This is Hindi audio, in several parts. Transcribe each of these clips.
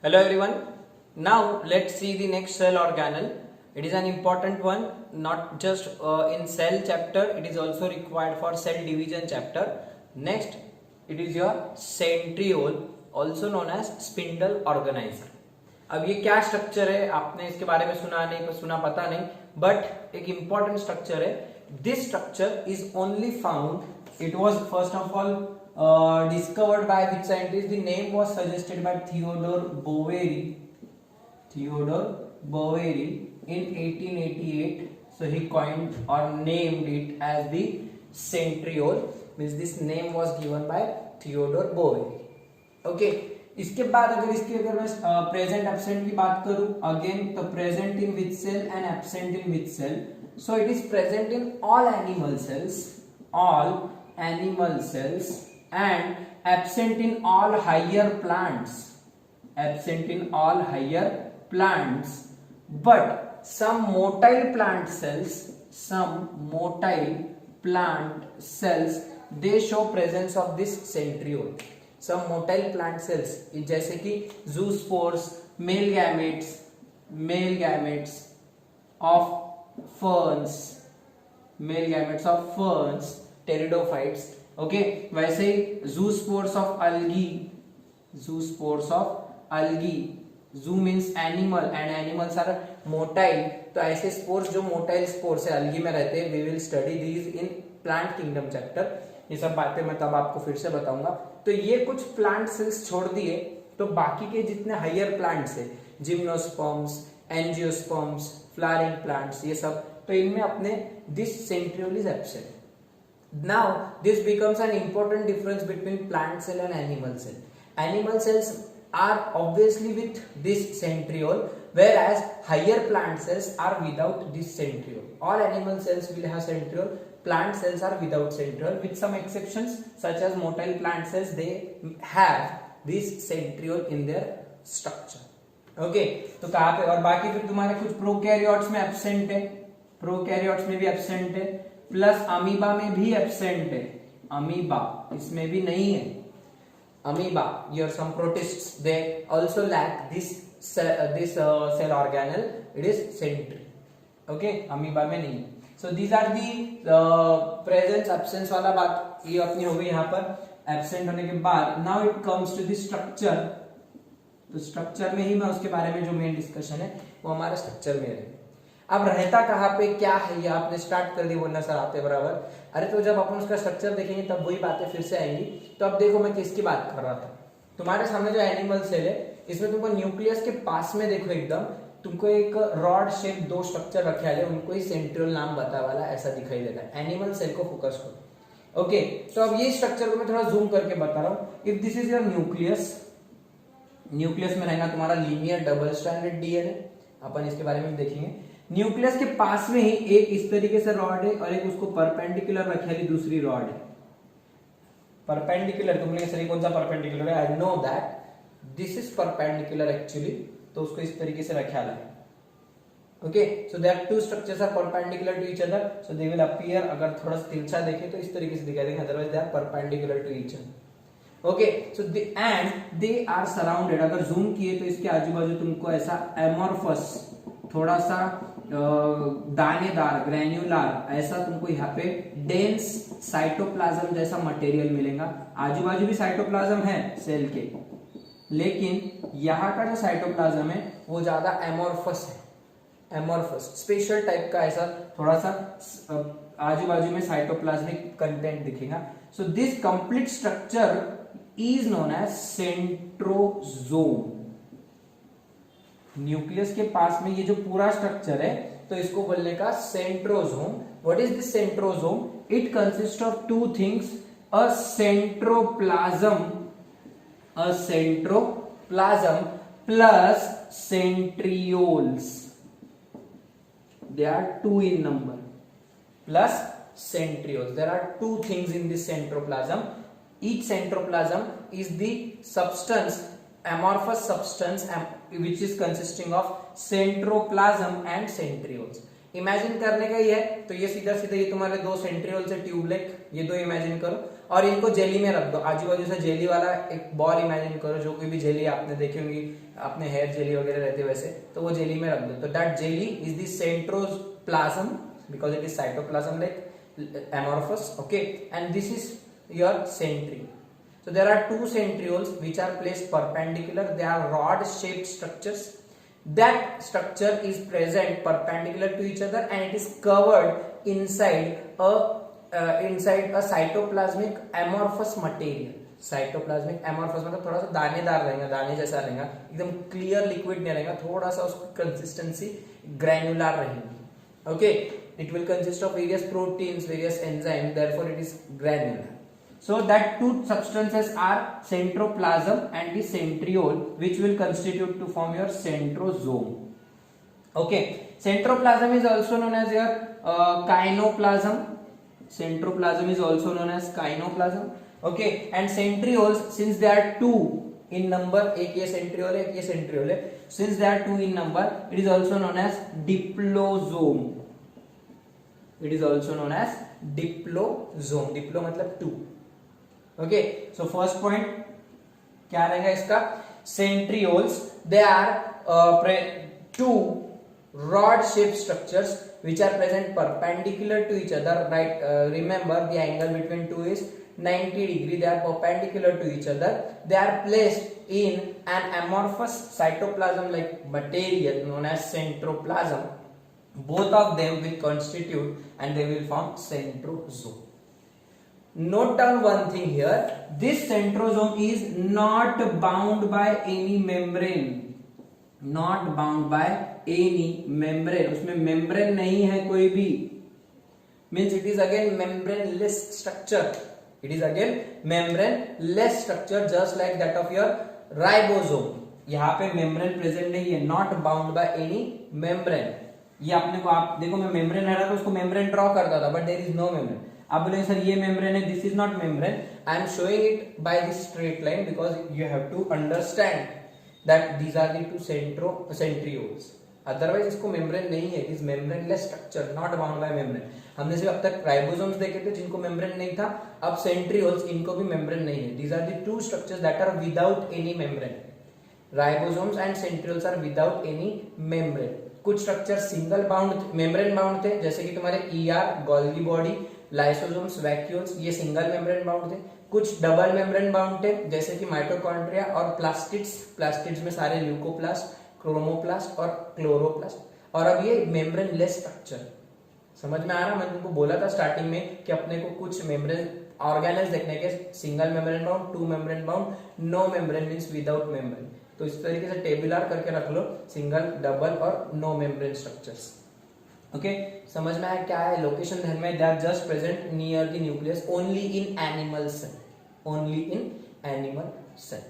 Hello everyone. Now let's see the next cell organelle. It is an important one, not just in cell chapter, it is also required for cell division chapter. Next, it is your centriole, also known as spindle organizer. अब ये क्या स्ट्रक्चर है, आपने इसके बारे में सुना नहीं, सुना पता नहीं, बट एक इंपॉर्टेंट स्ट्रक्चर है. This structure is only found, it was first of all discovered by which scientist? The name was suggested by Theodore Boveri in 1888. So he coined or named it as the centriole. Means this name was given by Theodore Boveri. Okay. इसके बाद अगर मैं प्रेजेंट एब्सेंट की बात करूं, again the present in which cell and absent in which cell. So it is present in all animal cells and absent in all higher plants, but some motile plant cells they show presence of this centriole. Some motile plant cells जैसे कि zoospores, male gametes of ferns, pteridophytes. Okay वैसे ही zoospores of algae. zoo means animal and animals are motile, तो ऐसे स्पोर्स जो मोटाइल स्पोर्स है algae में रहते हैं, we will study these in plant kingdom chapter. ये सब बातें मैं तब आपको फिर से बताऊंगा. तो ये कुछ प्लांट सेल्स छोड़ दिए, तो बाकी के जितने हायर प्लांट्स है, जिम्नोस्पर्म्स, एंजियोस्पर्म्स, फ्लावरिंग प्लांट्स, ये सब, तो इनमें अपने this centriole is absent. Now this becomes an important difference between plant cell and animal cell. Animal cells are obviously with this centriole, whereas higher plant cells are without this centriole. All animal cells will have centriole, plant cells are without centriole, with some exceptions such as motile plant cells, they have this centriole in their structure. Okay, तो कहाँ पे, और बाकी फिर तुम्हारे कुछ प्रोकैरियोट्स में एब्सेंट है, प्रोकैरियोट्स में भी एब्सेंट है, प्लस अमीबा में भी एब्सेंट है. अमीबा इसमें भी नहीं है. Amoeba, your some protists, they also lack this cell organelle. It is centri. Okay, amoeba में नहीं है. So these are the presence absence वाला बात ये अपनी हो गई यहाँ पर. एब्सेंट होने के बाद now it comes to the structure. तो स्ट्रक्चर में ही मैं उसके बारे में जो मेन डिस्कशन है वो हमारे स्ट्रक्चर में है. अब रहता कहाँ पे, क्या है, ये आपने स्टार्ट कर दी बोलना सर आते बराबर. अरे तो जब अपन उसका स्ट्रक्चर देखेंगे तब वही बातें फिर से आएंगी. तो अब देखो मैं किसकी बात कर रहा था. तुम्हारे सामने जो एनिमल सेल है, इसमें तुमको न्यूक्लियस के पास में देखो एकदम तुमको एक रॉड शेप दो स्ट्रक्चर रखे वाले, उनको ही सेंट्रियोल नाम बता वाला ऐसा दिखाई देता है. एनिमल सेल को फोकस करो. ओके, तो अब ये स्ट्रक्चर को मैं थोड़ा जूम करके बता रहा हूँ. If this is your nucleus में रहेगा तुम्हारा लीनियर डबल स्ट्रैंडेड डीएनए. अपन इसके बारे में देखेंगे. न्यूक्लियस के पास में ही एक इस तरीके से रॉड है और एक उसको परपेंडिकुलर रखे वाली दूसरी रॉड है. परपेंडिकुलर, तुम लोग सर कौन सा परपेंडिकुलर है, I know that this is perpendicular actually, तो उसको इस तरीके से रखा है. Okay, so their two structures are perpendicular to each other, so they will appear, अगर थोड़ा सा तिरछा देखें तो इस तरीके से दिखाई देंगे, otherwise they are perpendicular to each other. Okay, so and they are surrounded. अगर जूम किए तो इसके आजू बाजू तुमको ऐसा एमोर्फस, थोड़ा सा दानेदार, ग्रेन्युलर, ऐसा तुमको यहाँ पे डेंस साइटोप्लाज्म जैसा मटेरियल मिलेगा. आजू बाजू भी साइटोप्लाज्म है सेल के, लेकिन यहाँ का जो साइटोप्लाज्म है वो ज्यादा एमोर्फस है. एमोर्फस स्पेशल टाइप का, ऐसा थोड़ा सा आजू बाजू में साइटोप्लाज्मिक कंटेंट दिखेगा. So this complete structure is known as centrosome. Nucleus के पास में ये जो पूरा स्ट्रक्चर है, तो इसको बोलने का centrosome. What is this centrosome? It consist of two things, a centroplasm plus centrioles. They are two in number, plus centrioles. There are two things in this centroplasm. Each centroplasm is the substance, amorphous substance, which is consisting of centroplasm and centrioles. Imagine करने का ही है, तो ये सीधा सीधा ये तुम्हारे दो सेंट्रियोल्स है ट्यूबलेक, ये दो इमेजिन करो. और इनको जेली में रख दो, आजू बाजू से जेली वाला एक बॉल इमेजिन करो, जो कोई भी जेली आपने देखी होंगी, अपने हेयर जेली वगैरह रहते वैसे, तो वो जेली में रख दो। तो that jelly is the centroplasm because it is cytoplasm like amorphous, okay, and this is your centriole. So there are two centrioles which are placed perpendicular. They are rod shaped structures. That structure is present perpendicular to each other and it is covered inside a cytoplasmic amorphous material. Cytoplasmic amorphous मतलब थोड़ा सा दानेदार रहेगा, दाने जैसा रहेगा, एकदम क्लियर लिक्विड नहीं रहेगा, थोड़ा सा उसकी कंसिस्टेंसी ग्रैन्युलर रहेगी। Okay, it will consist of various proteins, various enzymes, therefore it is granular. So that two substances are centroplasm and the centriole, which will constitute to form your centrosome. Okay, centroplasm is also known as your kynoplasm. Centroplasm is also known as kynoplasm. Okay, and centrioles, since they are two in number, एक ये centriole है, एक ये centriole है, since they are two in number, it is also known as diplosome. It is also known as diplosome. Diplo मतलब two. Okay, so first point क्या रहेगा इसका? Centrioles, they are two rod-shaped structures which are present perpendicular to each other. Right? Remember the angle between two is 90 degree. They are perpendicular to each other. They are placed in an amorphous cytoplasm-like material known as centroplasm. Both of them will constitute and they will form centrosome. Note down one thing here. This centrosome is not bound by any membrane. Not bound by any membrane. उसमें membrane नहीं है कोई भी. Means it is again membraneless structure. It is again membraneless structure just like that of your ribosome. यहाँ पे membrane present नहीं है. Not bound by any membrane. ये अपने को आप देखो, मैं मेम्ब्रेन रह रहा था उसको मेम्ब्रेन ड्रॉ करता था, but there is no membrane. आप बोले सर ये मेम्ब्रेन है, this is not membrane. I am showing it by this straight line because you have to understand that these are the two centrioles. Otherwise इसको मेम्ब्रेन नहीं है, it is membraneless structure not bound by membrane. हमने सिर्फ अब तक राइबोसोम्स देखे थे जिनको मेम्ब्रेन नहीं था, अब सेंट्रियोल्स, इनको भी मेम्ब्रेन नहीं है. These are the two structures that are without any membrane. Ribosomes and centrioles are without any membrane. कुछ structure single bound membrane bound थे, जैसे कि तुम्हारे ER, Golgi body, lysosomes, vacuoles, ये सिंगल मेम्ब्रेन बाउंड थे. कुछ डबल मेम्ब्रेन बाउंड थे, जैसे कि माइटोकॉन्ड्रिया और प्लास्टिड्स. प्लास्टिड्स में सारे ल्यूकोप्लास्ट, क्रोमोप्लास्ट और क्लोरोप्लास्ट. और अब ये मेम्ब्रेनलेस स्ट्रक्चर. समझ में आ रहा? मैं तुमको बोला था स्टार्टिंग में कि अपने को कुछ मेम्ब्रेन ऑर्गेनेल्स देखने के, single membrane bound, two membrane bound, no membrane means without membrane. तो इस तरीके से टेबुलर करके रख लो, सिंगल, डबल और नो मेम्ब्रेन स्ट्रक्चर्स. ओके, समझ में आया क्या है? लोकेशन ध्यान में, they are just present near the nucleus only in animal cell. Only in animal cell.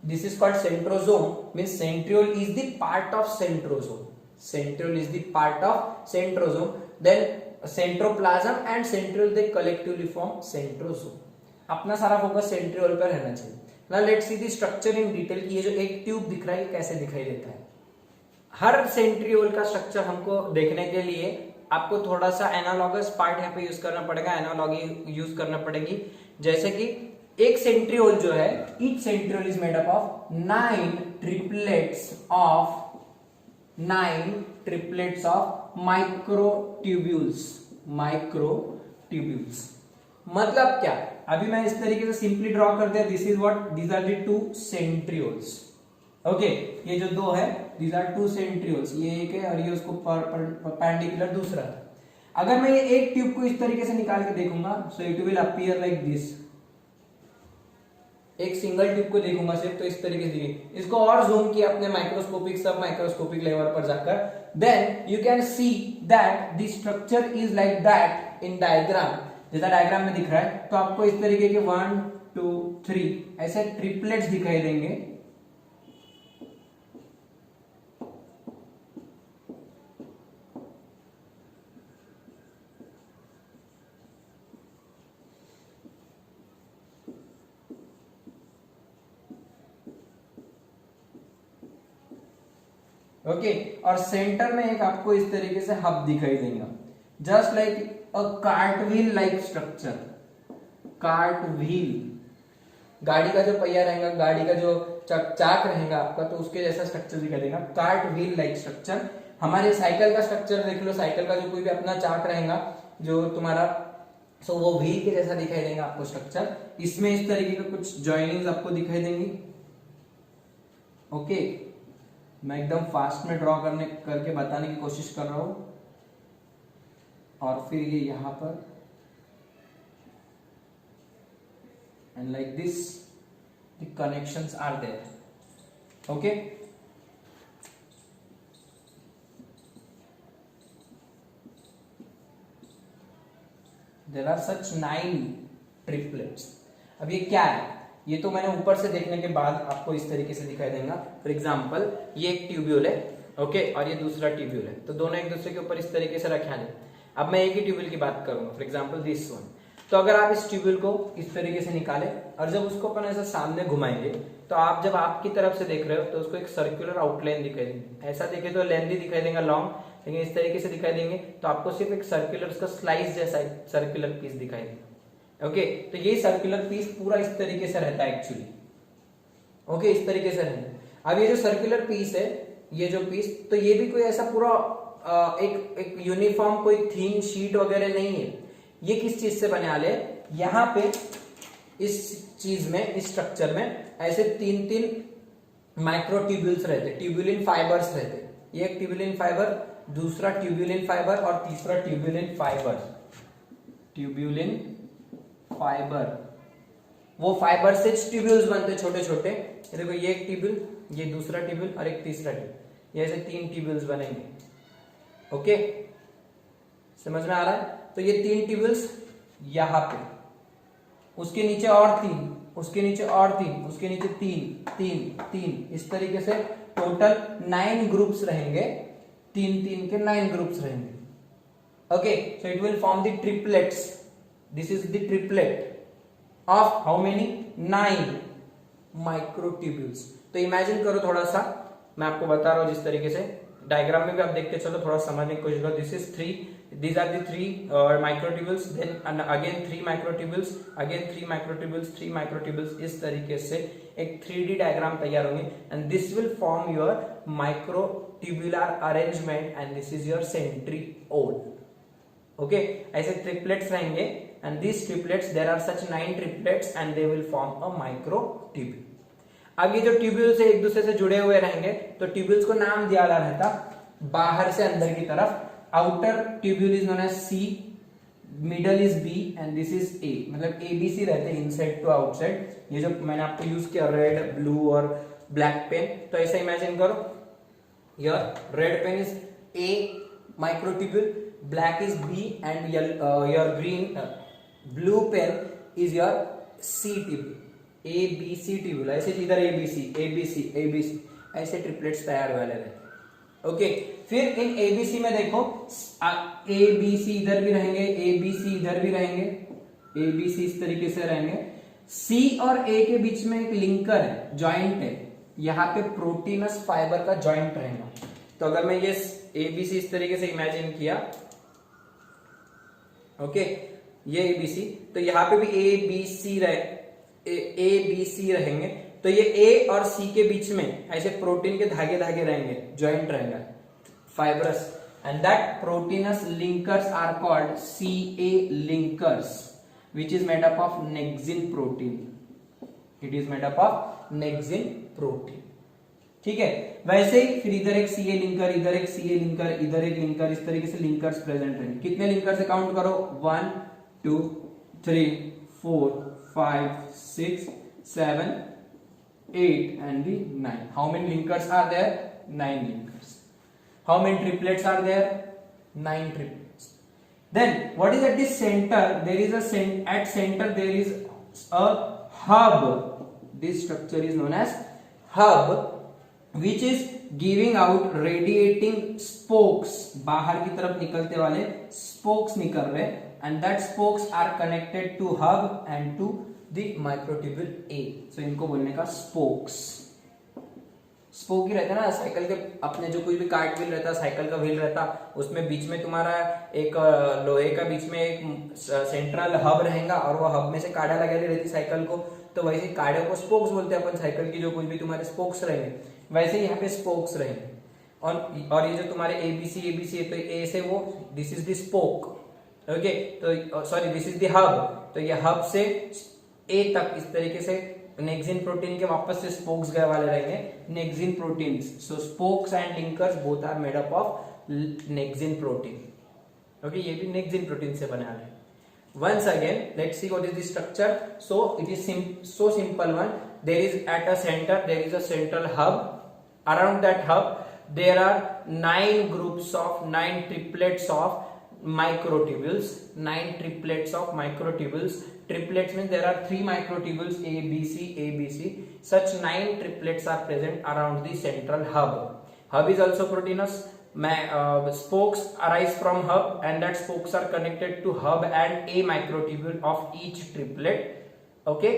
This is called centrosome. Means centriole is the part of centrosome. Centriole is the part of centrosome. Then centroplasm and centriole they collectively form centrosome. अपना सारा फोकस सेंट्रियोल पर रहना चाहिए. Now let's see the structure in detail. ये जो एक ट्यूब दिख रहा है, ये कैसे दिखाई देता है? हर सेंट्रियोल का स्ट्रक्चर हमको देखने के लिए आपको थोड़ा सा एनालॉगस पार्ट यहाँ पे यूज करना पड़ेगा, एनालॉगी यूज करना पड़ेगी. जैसे कि एक सेंट्रियोल जो है, each centriole is made up of 9 triplets of microtubules. मतलब क्या? अभी मैं इस तरीके से सिंपली ड्रॉ कर दिया. This is what, these are the two centrioles. Okay, ये जो दो है, दीज आर टू सेंट्रियोल्स. ये एक है और ये उसको परपेंडिकुलर दूसरा है. अगर मैं ये एक ट्यूब को इस तरीके से निकाल के देखूंगा, so it will appear like this. एक सिंगल ट्यूब को देखूंगा सिर्फ, तो इस तरीके से दिखेगी. इसको और जूम किया अपने माइक्रोस्कोपिक, सब माइक्रोस्कोपिक लेवल पर जाकर, then you can see that the structure is like that in diagram. जैसा डायग्राम में दिख रहा है, तो आपको इस तरीके के 1 2 3 ऐसे ट्रिपलेट्स दिखाई देंगे. ओके, और सेंटर में एक आपको इस तरीके से हब दिखाई देगा, just like a cartwheel like structure. Cart wheel, गाड़ी का जो पहिया रहेगा, गाड़ी का जो चाक रहेगा आपका, तो उसके जैसा स्ट्रक्चर दिखाई देगा, कार्ट व्हील लाइक स्ट्रक्चर। हमारे साइकिल का स्ट्रक्चर देख लो, साइकिल का जो कोई भी अपना चाक रहेगा जो तुम्हारा, सो वो व्हील के जैसा दिखाई देगा आपको स्ट्रक्चर। इसमें इस तरीके का कुछ जॉइनिंग्स आपको दिखाई देंगी। ओके, मैं एकदम फास्ट में ड्रॉ करके बताने की कोशिश कर रहा हूं। और फिर ये यहां पर, and like this the connections are there. Okay, there are such 9 triplets. अब ये क्या है, ये तो मैंने ऊपर से देखने के बाद आपको इस तरीके से दिखाई देगा। फॉर एग्जांपल ये एक ट्यूब्यूल है, ओके, और ये दूसरा ट्यूब्यूल है, तो दोनों एक दूसरे के ऊपर इस तरीके से रखे हैं। अब मैं एक ही ट्यूब्यूल की बात करूंगा, फॉर एग्जांपल दिस वन। तो अगर आप इस ट्यूब्यूल को इस तरीके से निकालें और जब उसको अपन ऐसा सामने घुमाएंगे, तो आप जब आपकी तरफ से देख रहे हो तो उसको एक सर्कुलर आउटलाइन दिखाई देंगे। ऐसा देखे तो लेंथी दिखाई देगा, लॉन्ग, लेकिन इस तरीके से दिखाई देंगे तो आपको सिर्फ एक सर्कुलर का स्लाइस जैसा सर्कुलर पीस दिखाई देगा। ओके, तो ये सर्कुलर पीस पूरा इस तरीके से रहता है एक्चुअली। ओके, इस तरीके से रहता है। अब ये जो सर्कुलर पीस है, ये जो पीस, तो ये भी कोई ऐसा पूरा एक यूनिफॉर्म कोई थीन शीट वगैरह नहीं है। ये किस चीज से बने वाले, यहां पे इस चीज में, इस स्ट्रक्चर में ऐसे 3 माइक्रो ट्यूब्यूल्स रहते, ट्यूब्यूलिन फाइबर्स रहते। ये एक ट्यूब्यूलिन फाइबर, दूसरा ट्यूब्यूलिन फाइबर और तीसरा ट्यूब्यूलिन फाइबर। ट्यूब्यूलिन फाइबर, वो फाइबर से ट्यूब्यूल्स बनते छोटे छोटे। ये देखो, ये एक ट्यूब्यूल, ये दूसरा ट्यूब्यूल और एक तीसरा ट्यूब्यूल, ये ऐसे 3 ट्यूब्यूल्स बनेंगे। ओके, समझ में आ रहा है? तो ये 3 ट्यूब्यूल्स यहां पे, उसके नीचे और 3, उसके नीचे और 3, उसके नीचे 3 3 3, इस तरीके से टोटल 9 ग्रुप्स रहेंगे। 3 के 9 ग्रुप्स रहेंगे। Okay, so it will form the triplets. This is the triplet of how many, 9 microtubules. तो इमेजिन करो थोड़ा सा, मैं आपको बता रहा हूं जिस तरीके से, डायग्राम में भी आप देखते चलो, थोड़ा समझने की कोशिश करो। This is 3, these are the 3 microtubules, then again 3 microtubules, again 3 microtubules, 3 microtubules, इस तरीके से एक 3D डायग्राम तैयार होंगे, and this will form your microtubular arrangement and this is your centriole. Okay, ऐसे triplets रहेंगे, and these triplets, there are such 9 triplets and they will form a microtubule. अब ये जो ट्यूब्यूल्स एक दूसरे से जुड़े हुए रहेंगे, तो ट्यूब्यूल्स को नाम दिया जा रहता बाहर से अंदर की तरफ। Outer tubule is known as C, middle is B and this is A, मतलब एबीसी रहते हैं इनसाइड टू आउटसाइड। ये जो मैंने आपको यूज किया रेड, ब्लू और ब्लैक पेन, तो ऐसा इमेजिन करो, your red pen is a microtubule, black is B and your green blue pen is your C tubule, A B C tubule. ऐसे इधर एबीसी एबीसी एबीसी, ऐसे ट्रिपलेट्स तैयार वाले रहते हैं। ओके, फिर इन एबीसी में देखो, एबीसी इधर भी रहेंगे, एबीसी इधर भी रहेंगे, एबीसी इस तरीके से रहेंगे। सी और ए के बीच में एक लिंकर है, जॉइंट है, यहाँ पे प्रोटीनस फाइबर का जॉइंट रहेगा। तो अगर मैं ये एबीसी इस तरीके से इमेजिन किया, ओके, ये एबीसी, तो यहाँ पे भी ए बी सी रहेंगे। तो ये ए और सी के बीच में ऐसे प्रोटीन के धागे धागे रहेंगे, जॉइंट रहेगा, fibrous, and that proteinous linkers are called CA linkers, which is made up of nexin protein. It is made up of nexin protein. ठीक है, वैसे ही फिर इधर एक CA लिंकर, इधर एक CA लिंकर, इधर एक लिंकर, इस तरीके से लिंकर्स प्रेजेंट रहेंगे। कितने लिंकर से काउंट करो, 1 2 3 4 5 6 7 8 and the 9. How many linkers are there? 9 linkers. How many triplets are there? 9 triplets. Then what is at the center? There is at center there is a hub. This structure is known as hub, which is giving out radiating spokes. बाहर की तरफ निकलते वाले spokes निकल रहे, and that spokes are connected to hub and to the microtubule A. So इनको बोलने का spokes. स्पोक ही रहता है ना साइकिल के, अपने जो कोई भी कार्ट व्हील रहता, साइकिल का व्हील रहता, उसमें बीच में तुम्हारा एक लोहे का बीच में एक सेंट्रल हब रहेगा और वो हब में से काड़ा लगेली रहती साइकिल को, तो वैसे काड़े को स्पोक्स बोलते हैं अपन। साइकिल की जो कुछ भी तुम्हारे स्पोक्स रहेंगे वैसे यहाँ पे स्पोक्स रहेंगे। और ये जो तुम्हारे एबीसी है, तो ए से वो this is the spoke, okay, तो sorry this is the hub, तो ये हब से ए तक इस तरीके से नेक्सिन प्रोटीन के वापस से स्पोक्स गए वाले रहेंगे, nexin proteins. So spokes and linkers both are made up of nexin protein, okay, ये भी नेक्सिन प्रोटीन से बना है। Once again, let's see what is the structure. So it is so simple one. There is at a center, there is a central hub. Around that hub, there are 9 groups of 9 triplets of microtubules. 9 triplets of microtubules. Triplets means there are 3 microtubules A, B, C, A, B, C. Such 9 triplets are present around the central hub. Hub is also proteinous. Spokes arise from hub and that spokes are connected to hub and a microtubule of each triplet, okay.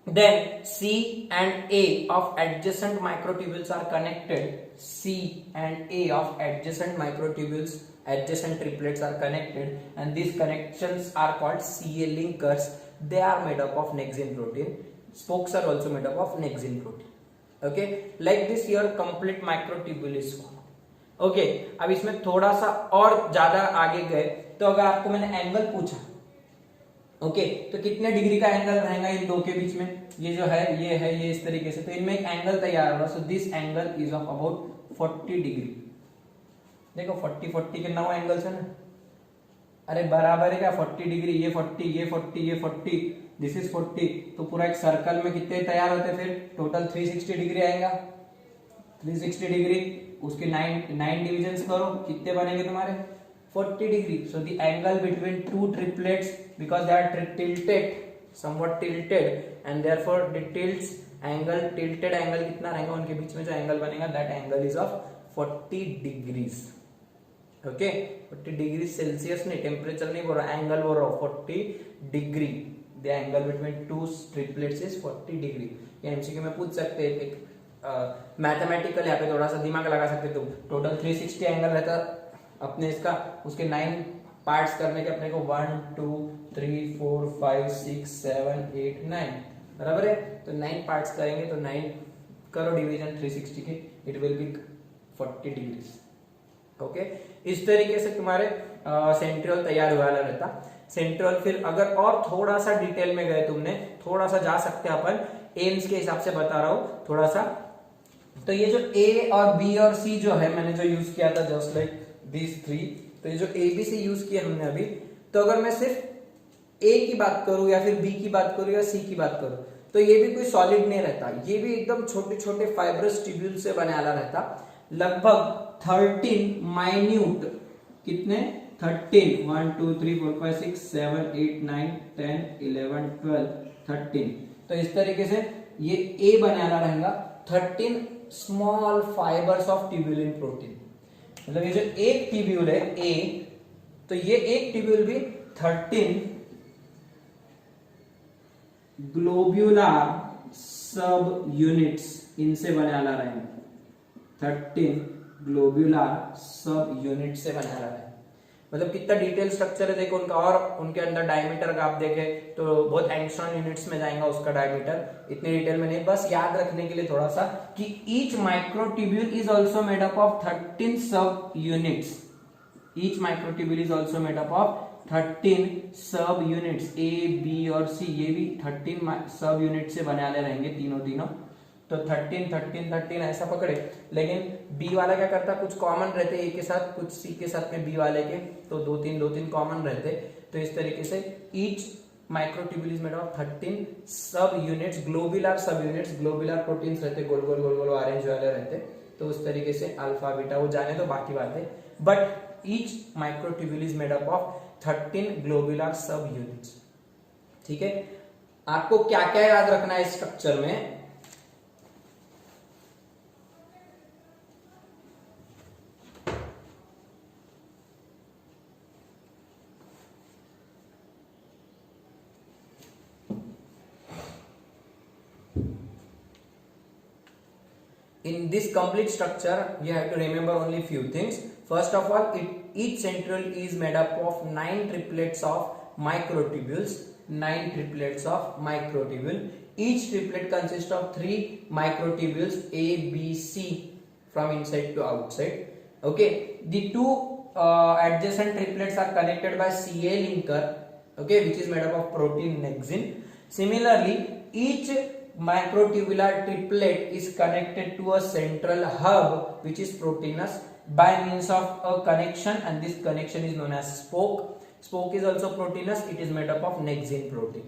Then C and A of adjacent microtubules are connected. C and A of adjacent microtubules, adjacent triplets are connected, and these connections are called CA linkers. They are made up of nexin protein. Spokes are also made up of nexin protein, okay. Like this your complete microtubule is formed, okay अब इसमें थोड़ा सा और ज्यादा आगे गए तो अगर आपको मैंने एंगल पूछा, ओके, तो कितने डिग्री का एंगल रहेगा इन दो के बीच में, ये जो है ये इस तरीके से, तो इनमें एक एंगल तैयार होगा। So this angle is of about 40 degree. देखो 40 के 9 एंगल्स है ना, अरे बराबर है क्या, 40 डिग्री, ये 40, ये 40, ये 40, दिस इज 40, तो पूरा एक सर्कल में कितने तैयार होते हैं, फिर टोटल 360 डिग्री आएगा। 360 डिग्री उसके 9 डिविजन्स करो, कितने बनेंगे तुम्हारे 40 degree. So the angle between two triplets, because they are tilted, somewhat tilted, and therefore the tilts angle, tilted angle कितना रहेगा उनके बीच में जो एंगल बनेगा, that angle is of 40 degrees, okay. 40 degree Celsius नहीं, टेम्परेचर नहीं बोल रहा, एंगल बोल रहा हूं, 40 degree. The angle between two triplets is 40 degree. ये एमसीक्यू में पूछ सकते हैं, एक मैथमेटिकल यहाँ पे थोड़ा सा दिमाग लगा सकते तुम। टोटल 360 एंगल रहता अपने इसका, उसके 9 पार्ट्स करने के अपने को 1 2 3 4 5 6 7 8 9 बराबर है, तो 9 पार्ट्स करेंगे तो 9 करो डिवीजन 360 के, it will be 40 degrees, okay. इस तरीके से तुम्हारे सेंट्रियोल तैयार हुआ रहता। सेंट्रियोल फिर अगर और थोड़ा सा डिटेल में गए तुमने, थोड़ा सा जा सकते हैं अपन, एम्स के हिसाब से बता रहा हूं थोड़ा सा। तो ये जो ए और बी और सी जो है मैंने जो यूज किया था, जस्ट लाइक दिस 3, तो ये जो ए बी सी यूज किया हमने अभी, तो अगर मैं सिर्फ ए की बात करूं या फिर बी की बात करूं या सी की बात करूं, तो ये भी कोई सॉलिड नहीं रहता, ये भी एकदम छोटे छोटे फाइब्रस ट्यूब्यूल से बना रहता। लगभग 13 माइन्यूट, कितने 13, 1 2 3 4 5 6 7 8 9 10 11 12 13, तो इस तरीके से ये ए बनाना रहेगा। 13 small fibres of tubulin protein, मतलब ये जो एक ट्यूब्यूल है ए, तो ये एक ट्यूब्यूल भी 13 ग्लोब्यूलर सब यूनिट्स इनसे बनाना रहेगा। 13 ग्लोब्यूलर सब यूनिट से बनाना रहेगा। मतलब कितना डिटेल स्ट्रक्चर है देखो उनका, और उनके अंदर डायमीटर का आप देखें तो बहुत एंगस्ट्रॉन यूनिट्स में जाएगा उसका डायमीटर, इतने डिटेल में नहीं, बस याद रखने के लिए थोड़ा सा कि each microtubule is also made up of 13 सब units. Each microtubule is also made up of 13 सब यूनिट्स। ए बी और सी ये भी 13 सब यूनिट से बनाने रहेंगे तीनों, तो 13 13 13 ऐसा पकड़े। लेकिन बी वाला क्या करता, कुछ कॉमन रहते ए के साथ, कुछ सी के साथ में बी वाले के, तो 2-3 कॉमन रहते। तो इस तरीके से each microtubule is made of 13 सब यूनिट्स, ग्लोब्यूलर सब यूनिट्स, ग्लोब्यूलर प्रोटीन्स रहते, गोल गोल गोल गोल ऑरेंज वाले रहते। तो उस तरीके से अल्फा बीटा वो जाने तो बाकी बातें, but each microtubule is made up of 13 globular सब यूनिट्स। ठीक है, आपको क्या क्या याद रखना है इस स्ट्रक्चर में, in this complete structure you have to remember only few things. First of all, each centriole is made up of 9 triplets of microtubules. 9 triplets of microtubule. Each triplet consists of 3 microtubules A, B, C from inside to outside. Okay, the two adjacent triplets are connected by Ca linker, okay, which is made up of protein nexin. Similarly, each microtubular triplet is connected to a central hub which is proteinous by means of a connection, and this connection is known as spoke. Spoke is also proteinous, it is made up of nexin protein.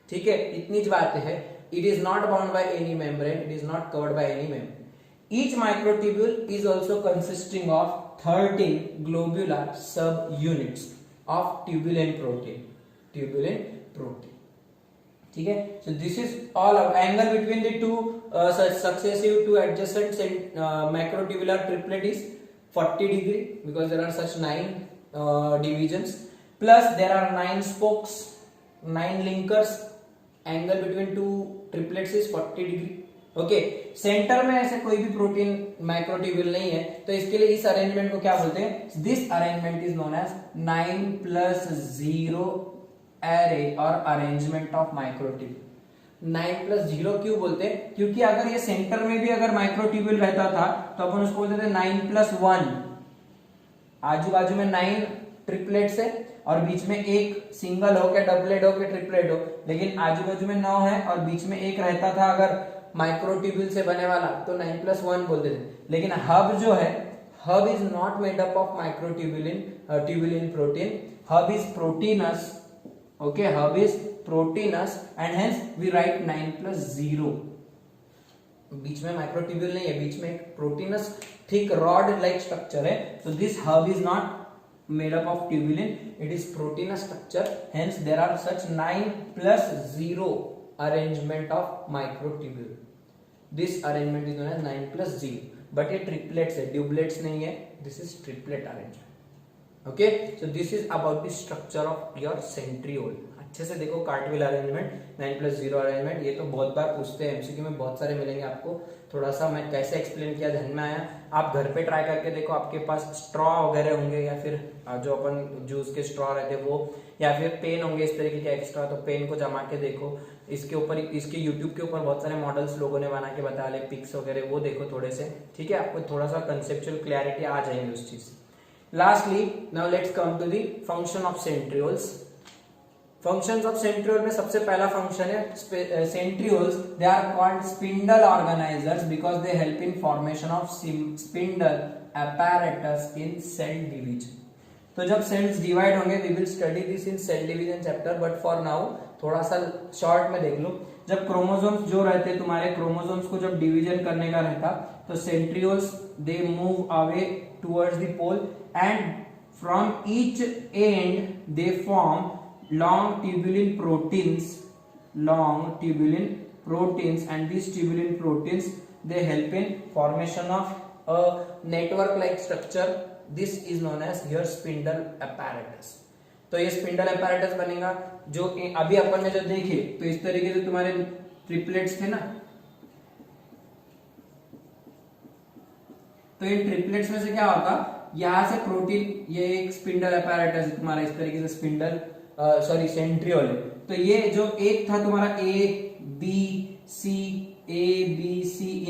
ठीक है, इतनी बात है. It is not bound by any membrane, it is not covered by any membrane. Each microtubule is also consisting of 13 globular subunits of tubulin protein. Tubulin protein. ठीक है, so this is all angle between the two successive two adjacent macrotubular triplet is 40 degree because there are such 9 divisions, plus there are 9 spokes, 9 linkers. Angle between two triplets is 40 degree. Okay, centre में ऐसे कोई भी प्रोटीन माइक्रोट्यूब्यूल नहीं है, तो इसके लिए इस अरेंजमेंट को क्या बोलते हैं? This arrangement is known as 9+0 array और अरेंजमेंट ऑफ माइक्रोट्यूब्यूल. 9+0 क्यों बोलते हैं? क्योंकि अगर ये सेंटर में भी अगर माइक्रोट्यूब्यूल रहता था तो अपन उसको बोलते थे 9+1. आजू बाजू में 9 ट्रिपलेट्स है और बीच में एक सिंगल हो के डबलेट हो के ट्रिपलेट हो, लेकिन आजू बाजू में 9 है और बीच में एक रहता था अगर माइक्रोट्यूब्यूल से बने वाला, तो 9+1 बोलते थे. लेकिन हब जो है, hub is not made up of microtubulin tubulin protein. Hub is proteinous. Okay, hub is proteinous and hence we write 9+0. बीच में माइक्रोट्यूब्यूल नहीं है, बीच में एक proteinous thick rod like structure है. so this hub is not made up of tubulin, it is proteinous structure, hence there are such 9+0 arrangement of microtubule. This arrangement is known as 9+0, but ये triplets है, doublets नहीं है. This is triplet arrangement. Okay, so this is about the structure of your centriole. अच्छे से देखो कार्टविल अरेंजमेंट, 9+0 अरेंजमेंट. ये तो बहुत बार पूछते हैं, एमसीक्यू में बहुत सारे मिलेंगे आपको. थोड़ा सा मैं कैसे एक्सप्लेन किया ध्यान में आया? आप घर पे ट्राई करके देखो, आपके पास स्ट्रॉ वगैरह होंगे या फिर जो अपन जूस के स्ट्रॉ रहते हैं वो, या फिर पेन होंगे इस तरीके के एक्स्ट्रा, तो पेन को जमा के देखो. इसके ऊपर, इसके यूट्यूब के ऊपर बहुत सारे मॉडल्स लोगों ने बना के बता ले, पिक्स वगैरह, वो देखो थोड़े से. ठीक है, आपको थोड़ा सा कंसेप्चुअल क्लैरिटी आ जाएगी उस चीज. Lastly now let's come to the function of centrioles. Functions of centriole में सबसे पहला फंक्शन है centrioles. They are called spindle organizers because they help in formation of spindle apparatus in cell division. तो जब सेल्स डिवाइड होंगे we will study this in cell division chapter, but for now थोड़ा सा शॉर्ट में देख लो. जब क्रोमोसोम्स जो रहते तुम्हारे, क्रोमोसोम्स को जब डिवीजन करने का रहता तो centrioles they move away towards the pole and from each end they form long tubulin proteins and these tubulin proteins they help in formation of a network like structure. This is known as your spindle apparatus. तो ये स्पिंडल apparatus बनेगा. जो अभी अपन ने जो देखे तो इस तरीके से तुम्हारे ट्रिपलेट्स थे ना, तो इन ट्रिपलेट्स में से क्या होता, यहां से प्रोटीन, ये एक स्पिंडल apparatus है तुम्हारा, इस तरीके से स्पिंडल सेंट्रियोल है. तो ये जो एक था तुम्हारा ए बी सी,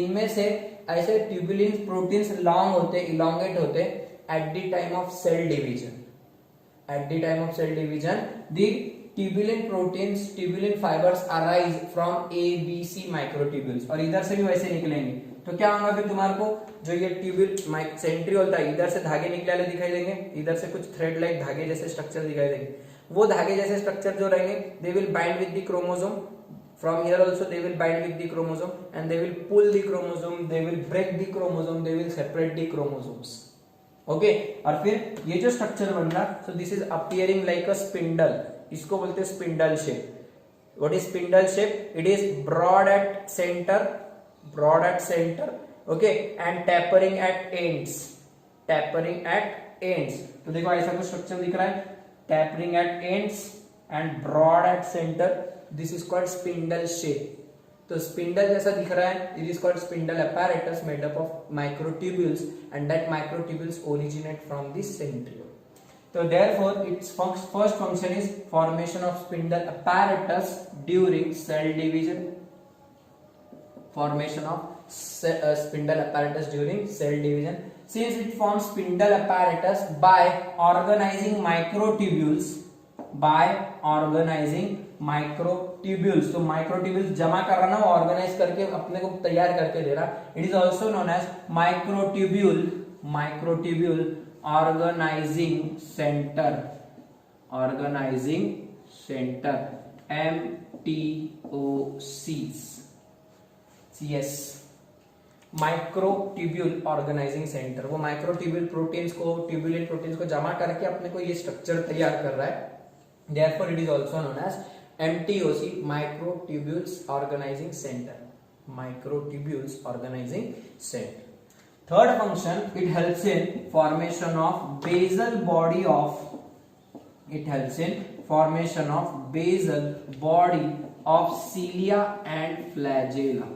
इनमें से ऐसे ट्यूबुलिन प्रोटीन्स लॉन्ग होते, इलोंगेट होते at the time of cell division. At the time of cell division the tubulin proteins, tubulin fibres arise from A B C microtubules, और इधर से भी वैसे निकलेंगे. तो क्या होगा फिर तुम्हारे को, जो ये ट्यूबुल सेंट्रियोल था, इधर से धागे निकले वाले दिखाई देंगे, इधर से कुछ थ्रेड लाइक धागे जैसे स्ट्रक्चर दिखाई देंगे. वो धागे जैसे स्ट्रक्चर जो रहेंगे they will bind with the chromosome. From here also they will bind with the chromosome and they will pull the chromosome, they will break the chromosome, they will separate the chromosomes. Okay, और फिर ये जो स्ट्रक्चर बन रहा, so this is appearing like a spindle. इसको बोलते हैं spindle shape. What is spindle shape? It is broad at centre, okay, and tapering at ends. तो देखो ऐसा कुछ स्ट्रक्चर दिख रहा है, tapering at ends and broad at center. This is called spindle shape. तो स्पिंडल जैसा दिख रहा है, it is called spindle apparatus made up of microtubules and that microtubules originate from the centriole. So therefore its first function is formation of spindle apparatus during cell division. Formation of spindle apparatus during cell division. Since it forms spindle apparatus by organizing microtubules, तो माइक्रोट्यूब्यूल्स जमा कर रहा ना, ऑर्गेनाइज करके अपने को तैयार करके दे रहा. It is also known as microtubule organising centre, MTOCs, microtubule organising centre. वो माइक्रोट्यूब्यूल प्रोटीन्स को, ट्यूबुलिन प्रोटीन्स को जमा करके अपने को ये स्ट्रक्चर तैयार कर रहा है. Therefore it is also known as MTOC, microtubules organizing center. Third function, it helps in formation of basal body of cilia and flagella.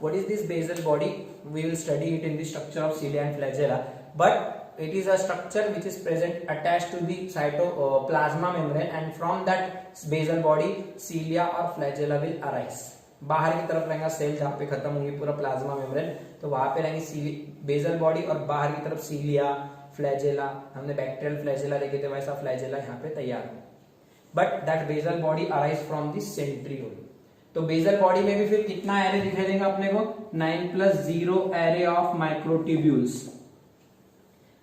What is this basal body? We will study it in the structure of cilia and flagella, but it is a structure which is present attached to the cytoplasma membrane, and from that basal body cilia or flagella will arise. बाहर की तरफ रहेगा सेल जहाँ पे खत्म होंगी पूरा प्लाज्मा मेम्ब्रेन, तो वहां पे रहेंगी बेसल बॉडी, और बाहर की तरफ सीलिया, फ्लैजेला. हमने बैक्टीरियल फ्लैजेला देखे थे, वैसा फ्लैजेला यहाँ पे तैयार हो. But that basal body arise from the centriole. तो बेसल बॉडी में भी फिर कितना एरे दिखाई देगा अपने को? 9+0 array of microtubules.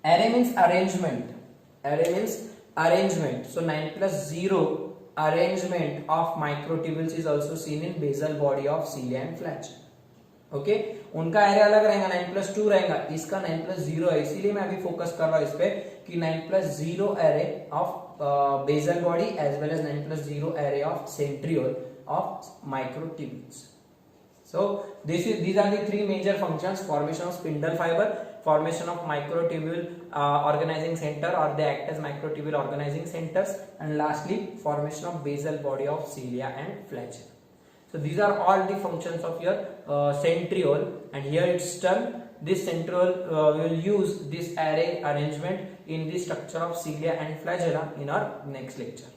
Array means arrangement. So 9+0 arrangement of microtubules is also seen in basal body of cilia and flagella. Okay, उनका एरे अलग रहेगा, 9+2 रहेगा, इसका 9+0 है. इसीलिए मैं अभी फोकस कर रहा हूं इस पे कि 9+0 array of basal body as well as 9+0 array of centriole of microtubules. So these are the three major functions: formation of spindle fiber, formation of microtubule organizing center, or they act as microtubule organizing centers, and lastly formation of basal body of cilia and flagella. So these are all the functions of your centriole, and here it's done. This centriole will use this array arrangement in the structure of cilia and flagella in our next lecture.